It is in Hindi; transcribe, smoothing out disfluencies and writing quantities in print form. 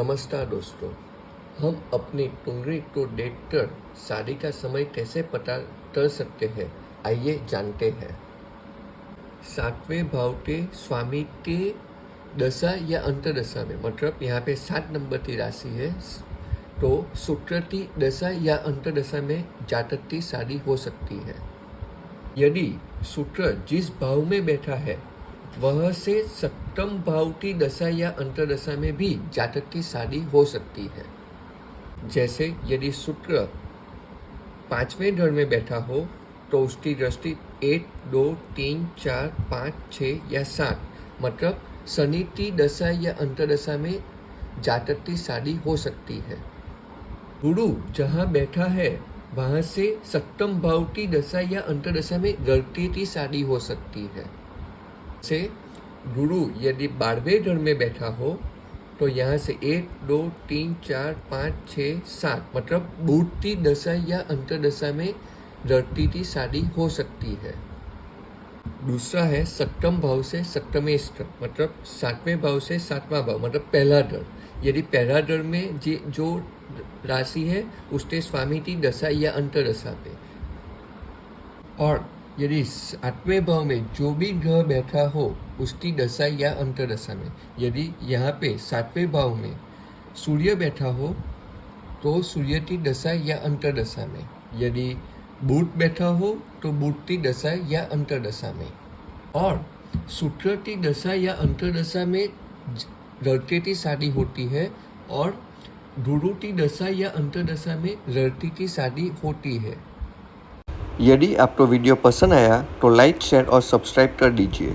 नमस्कार दोस्तों, हम अपनी टुंगरी टू डेटर शादी का समय कैसे पता कर सकते हैं, आइए जानते हैं। सातवें भाव के स्वामी के दशा या अंतरदशा में, मतलब यहाँ पे 7 नंबर की राशि है, तो शुक्र की दशा या अंतरदशा में जातक की शादी हो सकती है। यदि शुक्र जिस भाव में बैठा है वह से सप्तम भाव की दशा या अंतरदशा में भी जातक की शादी हो सकती है। जैसे यदि शुक्र 5वें घर में बैठा हो तो उसकी दृष्टि 1, 2, 3, 4, 5, 6 या 7, मतलब शनि की दशा या अंतरदशा में जातक की शादी हो सकती है। गुरु जहाँ बैठा है वहाँ से सप्तम भाव की दशा या अंतरदशा में लड़की की शादी हो सकती है। से गुरु यदि 12वें घर में बैठा हो तो यहाँ से 1, 2, 3, 4, 5, 6, 7, मतलब बुध की दशा या अंतरदशा में लड़की की शादी हो सकती है। दूसरा है सप्तम भाव से सप्तमेष्ठ, मतलब 7वें भाव से 7वां भाव, मतलब पहला घर। यदि पहला घर में जो राशि है उसके स्वामी की दशा या अंतरदशा पे, और यदि 8वें भाव में जो भी ग्रह बैठा हो उसकी दशा या अंतरदशा में, यदि यहाँ पे 7वें भाव में सूर्य बैठा हो तो सूर्य की दशा या अंतरदशा में, यदि बुध बैठा हो तो बुध की दशा या अंतरदशा में, और शुक्र की दशा या अंतरदशा में लड़के की शादी होती है, और गुरु की दशा या अंतरदशा में लड़की की शादी होती है। यदि आपको वीडियो पसंद आया तो लाइक, शेयर और सब्सक्राइब कर दीजिए।